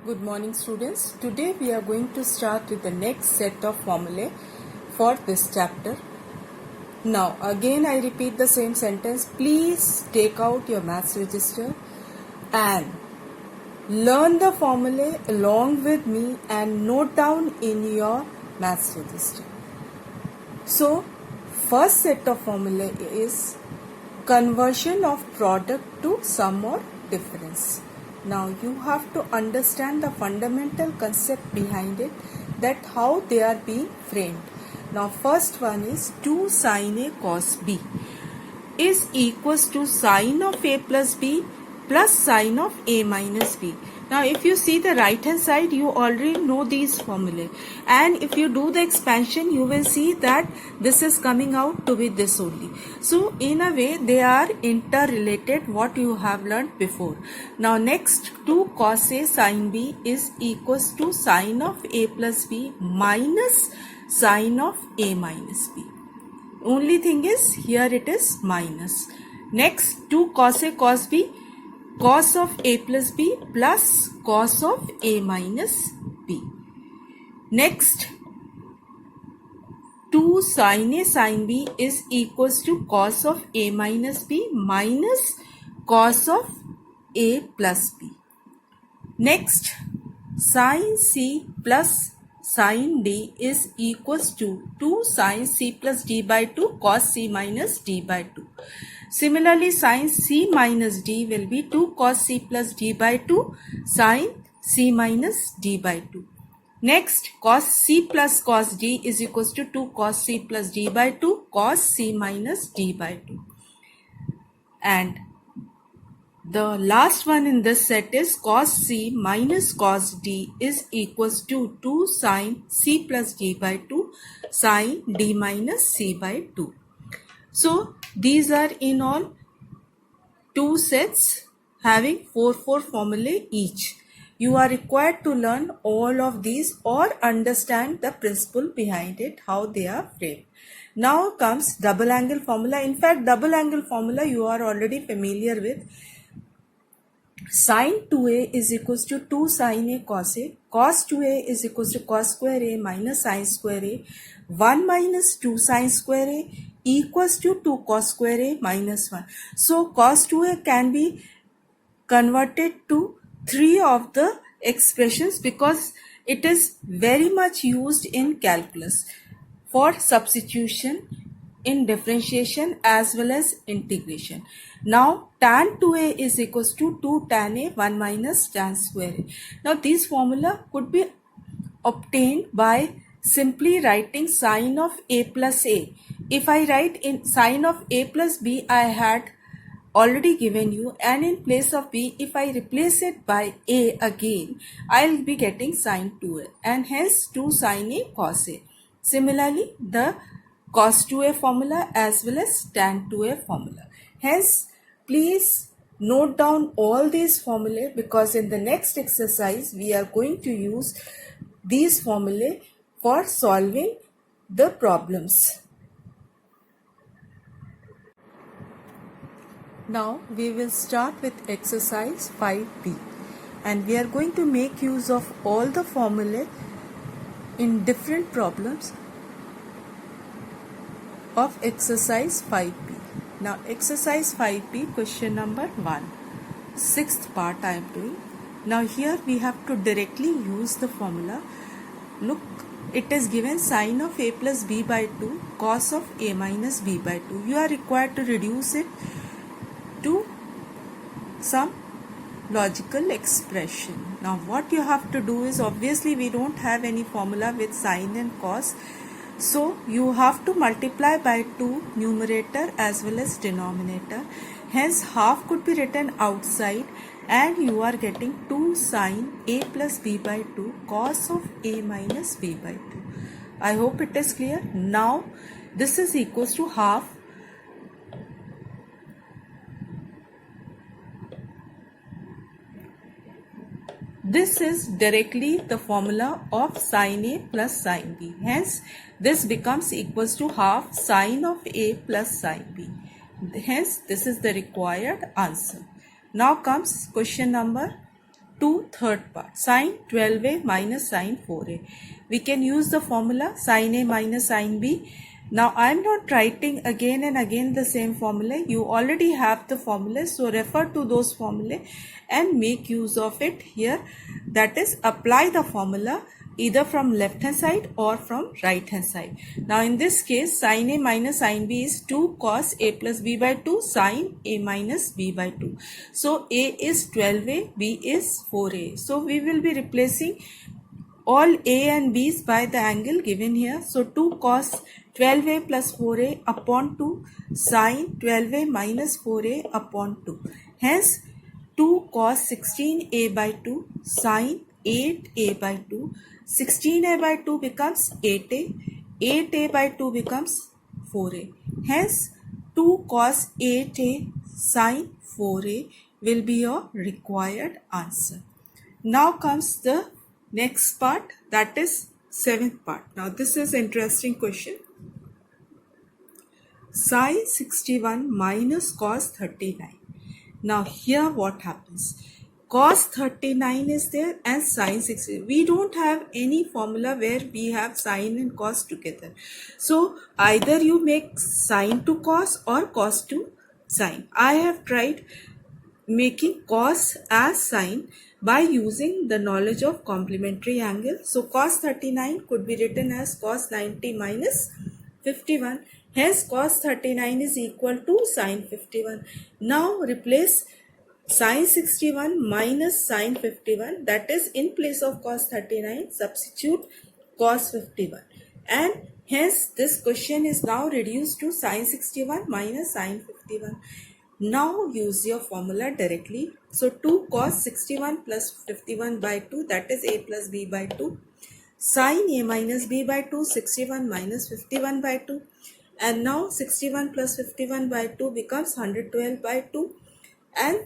Good morning students. Today we are going to start with the next set of formulae for this chapter. Now again I repeat the same sentence. Please take out your maths register and learn the formulae along with me and note down in your maths register. So first set of formulae is conversion of product to sum or difference. Now you have to understand the fundamental concept behind it, that how they are being framed. Now first one is 2 sin A cos B is equals to sin of A plus B plus sin of A minus B. Now if you see the right hand side, you already know these formulae, and if you do the expansion you will see that this is coming out to be this only. So in a way they are interrelated, what you have learnt before. Now next, 2 cos A sin B is equals to sin of A plus B minus sin of A minus B. Only thing is here it is minus. Next, 2 cos A cos B, cos of A plus B plus cos of A minus B. Next, 2 sin A sin B is equals to cos of A minus B minus cos of A plus B. Next, sin C plus sin D is equals to 2 sin C plus D by 2 cos C minus D by 2. Similarly, sin C minus D will be 2 cos C plus D by 2 sin C minus D by 2. Next, cos C plus cos D is equals to 2 cos C plus D by 2 cos C minus D by 2. And the last one in this set is cos C minus cos D is equals to 2 sin C plus D by 2 sin D minus C by 2. So these are in all 2 sets having 4 formulae each. You are required to learn all of these or understand the principle behind it, how they are framed. Now comes double angle formula. In fact, double angle formula you are already familiar with. Sin 2a is equals to 2 sin A cos A. Cos 2a is equals to cos square A minus sin square A. 1 minus 2 sin square A equals to 2 cos square A minus 1. So cos 2a can be converted to 3 of the expressions because it is very much used in calculus for substitution in differentiation as well as integration. Now tan 2a is equals to 2 tan A 1 minus tan square A. Now this formula could be obtained by simply writing sin of A plus A. If I write in sin of A plus B, I had already given you, and in place of B, if I replace it by A again, I will be getting sin 2A and hence 2 sin A cos A. Similarly, the cos 2A formula as well as tan 2A formula. Hence, please note down all these formulae because in the next exercise, we are going to use these formulae for solving the problems. Now we will start with exercise 5b and we are going to make use of all the formulae in different problems of exercise 5b. Now exercise 5b, question number 1, 6th part I am doing. Now here we have to directly use the formula. Look, it is given sin of A plus B by 2 cos of A minus B by 2. You are required to reduce it to some logical expression. Now what you have to do is, obviously we don't have any formula with sin and cos, so you have to multiply by 2 numerator as well as denominator. Hence half could be written outside and you are getting 2 sin A plus B by 2 cos of A minus B by 2. I hope it is clear. Now this is equals to half this is directly the formula of sin A plus sin B. Hence, this becomes equals to half sin of A plus sin B. Hence, this is the required answer. Now comes question number 2 to third part, sine 12a minus sine 4a. We can use the formula sine a minus sine b. Now I am not writing again and again the same formula. You already have the formula, so refer to those formulae and make use of it here. That is, apply the formula either from left hand side or from right hand side. Now in this case, sine a minus sine b is 2 cos a plus b by 2 sine a minus b by 2. So a is 12a, b is 4a. So we will be replacing all a and b's by the angle given here. So 2 cos 12a plus 4a upon 2 sine 12a minus 4a upon 2. Hence 2 cos 16a by 2 sine 8a by 2. 16a by 2 becomes 8a. 8a by 2 becomes 4a. Hence 2 cos 8a sine 4a will be your required answer. Now comes the next part, that is seventh part. Now this is interesting question. Sine 61 minus cos 39. Now here what happens? Cos 39 is there and sine 60. We don't have any formula where we have sine and cos together. So either you make sine to cos or cos to sine. I have tried making cos as sine by using the knowledge of complementary angle. So cos 39 could be written as cos 90 minus 51. Hence cos 39 is equal to sine 51. Now replace sine 61 minus sine 51, that is, in place of cos 39 substitute cos 51, and hence this question is now reduced to sine 61 minus sine 51. Now use your formula directly. So 2 cos 61 plus 51 by 2, that is a plus b by 2, sine a minus b by 2, 61 minus 51 by 2, and now 61 plus 51 by 2 becomes 112 by 2, and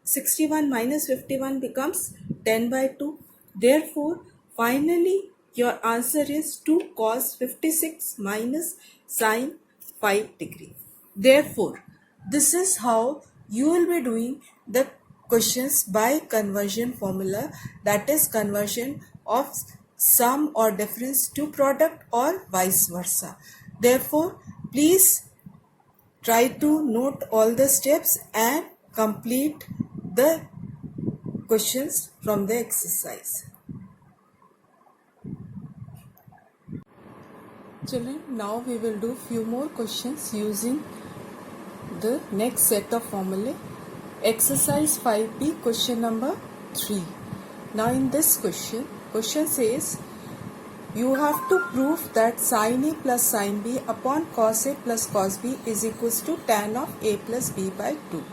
61 minus 51 becomes 10 by 2. Therefore, finally your answer is 2 cos 56 minus sine 5 degree. Therefore, this is how you will be doing the questions by conversion formula, that is conversion of sum or difference to product or vice versa. Therefore, please try to note all the steps and complete the questions from the exercise. Children, now we will do few more questions using the next set of formulae. Exercise 5b, question number 3. Now in this question says you have to prove that sin a plus sin b upon cos a plus cos b is equals to tan of a plus b by 2.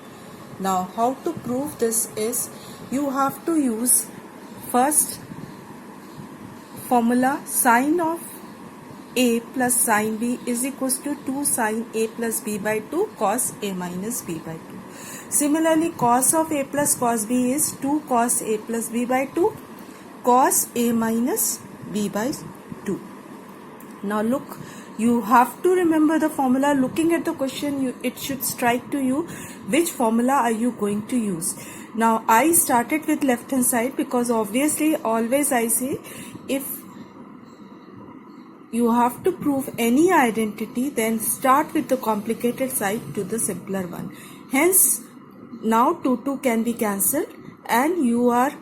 Now how to prove this is, you have to use first formula sin of a plus sin b is equals to 2 sin a plus b by 2 cos a minus b by 2. Similarly, cos of a plus cos b is 2 cos a plus b by 2 cos a minus b by 2. Now look, you have to remember the formula. Looking at the question, it should strike to you which formula are you going to use. Now I started with left hand side because obviously always I say if you have to prove any identity, then start with the complicated side to the simpler one. Hence now 2 can be cancelled and you are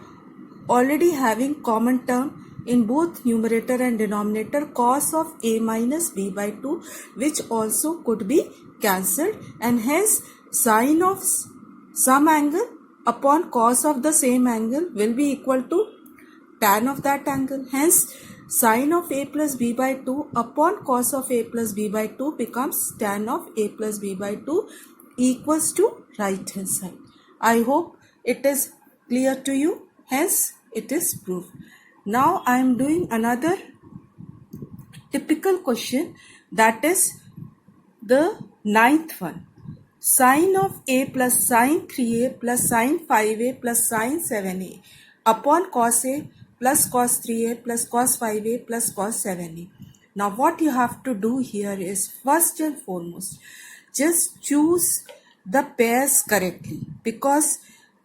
already having common term in both numerator and denominator, cos of a minus b by 2, which also could be cancelled, and hence sine of some angle upon cos of the same angle will be equal to tan of that angle. Hence sine of a plus b by 2 upon cos of a plus b by 2 becomes tan of a plus b by 2 equals to right hand side. I hope it is clear to you. Hence it is proved. Now I am doing another typical question, that is the ninth one. Sine of a plus sine 3a plus sine 5a plus sine 7a upon cos a plus cos 3a plus cos 5a plus cos 7a. Now what you have to do here is, first and foremost, just choose the pairs correctly, because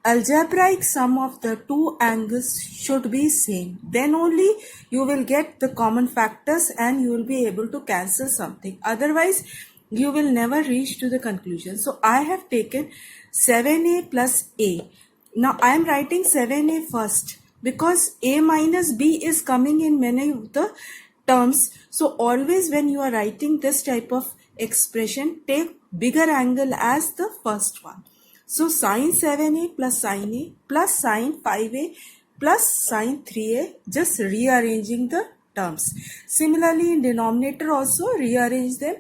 algebraic sum of the two angles should be same. Then only you will get the common factors and you will be able to cancel something. Otherwise, you will never reach to the conclusion. So I have taken 7a plus a. Now I am writing 7a first because a minus b is coming in many of the terms. So always when you are writing this type of expression, take bigger angle as the first one. So sine 7a plus sine 5a plus sine 3a, just rearranging the terms. Similarly in denominator also rearrange them,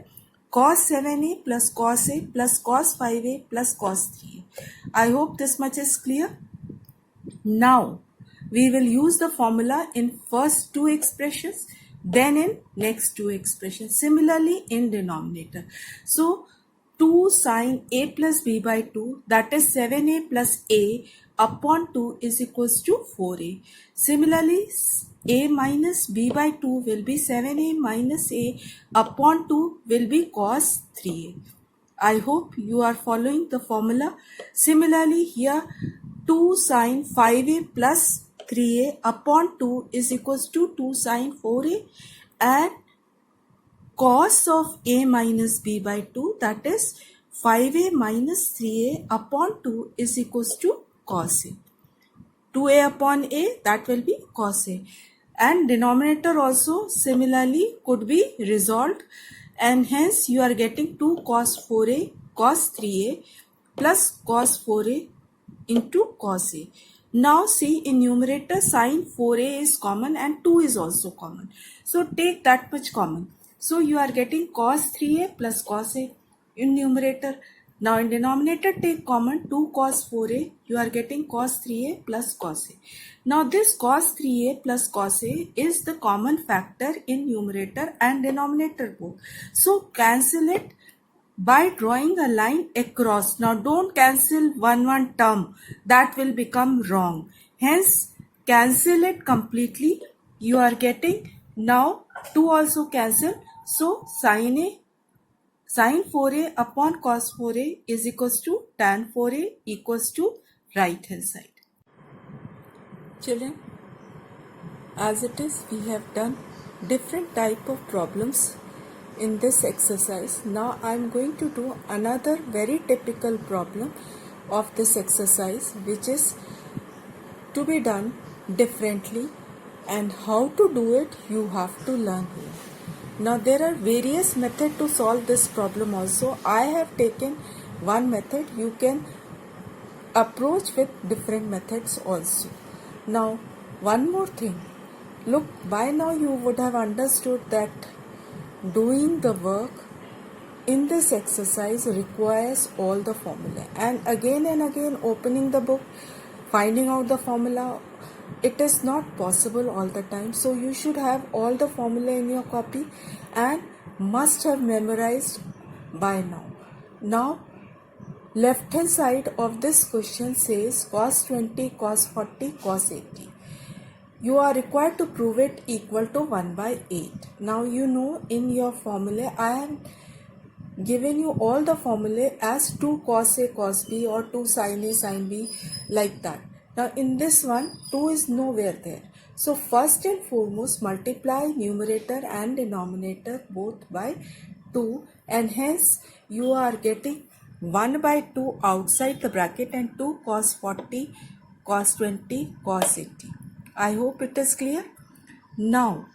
cos 7a plus cos a plus cos 5a plus cos 3a. I hope this much is clear. Now we will use the formula in first two expressions, then in next two expressions. Similarly in denominator. So 2 sine a plus b by 2, that is 7a plus a upon 2 is equals to 4a. Similarly, a minus b by 2 will be 7a minus a upon 2 will be cos 3a. I hope you are following the formula. Similarly, here 2 sine 5a plus 3a upon 2 is equals to 2 sine 4a, and cos of a minus b by 2, that is 5a minus 3a upon 2 is equals to cos a. 2a upon a, that will be cos a. And denominator also similarly could be resolved, and hence you are getting 2 cos 4a cos 3a plus cos 4a into cos a. Now see, in numerator sine 4a is common and 2 is also common. So take that much common. So you are getting cos 3a plus cos a in numerator. Now in denominator take common 2 cos 4a, you are getting cos 3a plus cos a. Now this cos 3a plus cos a is the common factor in numerator and denominator both. So cancel it by drawing a line across. Now don't cancel one term, that will become wrong. Hence cancel it completely. You are getting now 2 also cancel. So sine 4a upon cos 4a is equals to tan 4a equals to right hand side. Children, as it is, we have done different type of problems in this exercise. Now I am going to do another very typical problem of this exercise, which is to be done differently, and how to do it you have to learn here. Now there are various methods to solve this problem also. I have taken one method. You can approach with different methods also. Now one more thing. Look, by now you would have understood that doing the work in this exercise requires all the formula, and again opening the book, finding out the formula, it is not possible all the time. So you should have all the formula in your copy and must have memorized by now. Now left hand side of this question says cos 20, cos 40, cos 80. You are required to prove it equal to 1 by 8. Now you know in your formula I am given you all the formula as 2 cos A cos B or 2 sin A sin B, like that. Now in this one 2 is nowhere there. So first and foremost multiply numerator and denominator both by 2, and hence you are getting 1 by 2 outside the bracket and 2 cos 40 cos 20 cos 80. I hope it is clear. Now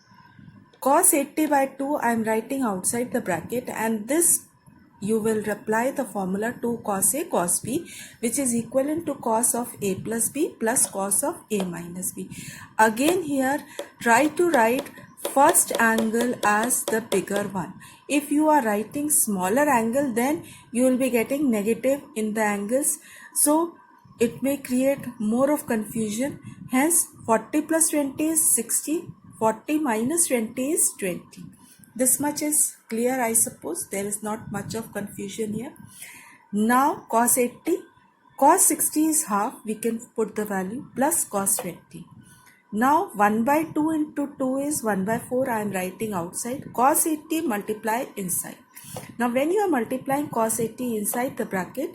cos 80 by 2 I am writing outside the bracket, and this you will apply the formula 2 cos A cos B, which is equivalent to cos of A plus B plus cos of A minus B. Again here try to write first angle as the bigger one. If you are writing smaller angle, then you will be getting negative in the angles, so it may create more of confusion. Hence 40 plus 20 is 60, 40 minus 20 is 20. This much is clear, I suppose. There is not much of confusion here. Now cos 80, cos 60 is half, we can put the value, plus cos 20. Now 1 by 2 into 2 is 1 by 4, I am writing outside. Cos 80 multiply inside. Now when you are multiplying cos 80 inside the bracket,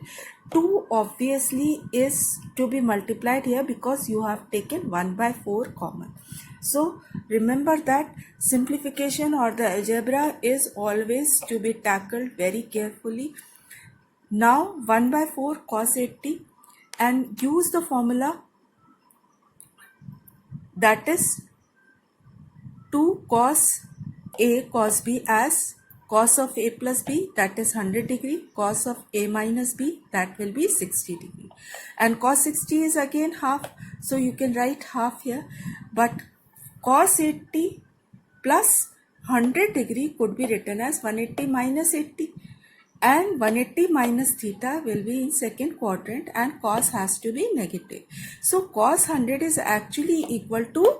2 obviously is to be multiplied here because you have taken 1 by 4 common. So remember that simplification or the algebra is always to be tackled very carefully. Now 1 by 4 cos 80 and use the formula, that is 2 cos A cos B as cos of A plus B, that is 100 degree, cos of A minus B, that will be 60 degree, and cos 60 is again half, so you can write half here, but cos 80 plus 100 degree could be written as 180 minus 80, and 180 minus theta will be in second quadrant and cos has to be negative. So cos 100 is actually equal to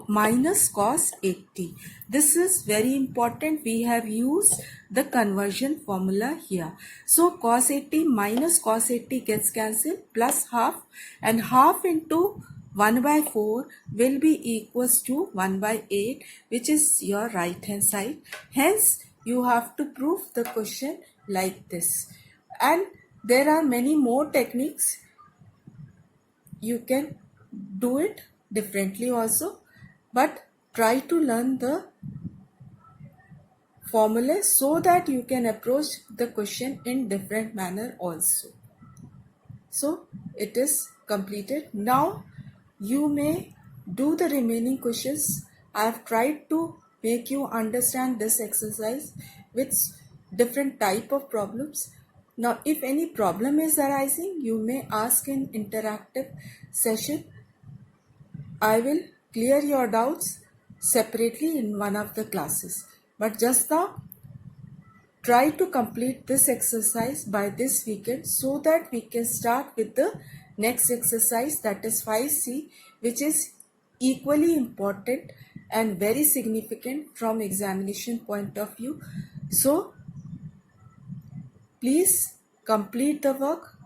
minus cos 80. This is very important. We have used the conversion formula here. So cos 80 minus cos 80 gets cancelled, plus half, and half into 1 by 4 will be equals to 1 by 8, which is your right hand side. Hence you have to prove the question like this. And there are many more techniques. You can do it differently also, but try to learn the formula so that you can approach the question in different manner also. So it is completed. Now you may do the remaining questions. I have tried to make you understand this exercise with different type of problems. Now if any problem is arising, you may ask in interactive session. I will clear your doubts separately in one of the classes. But just now, try to complete this exercise by this weekend so that we can start with the next exercise, that is 5C, which is equally important and very significant from examination point of view. So please complete the work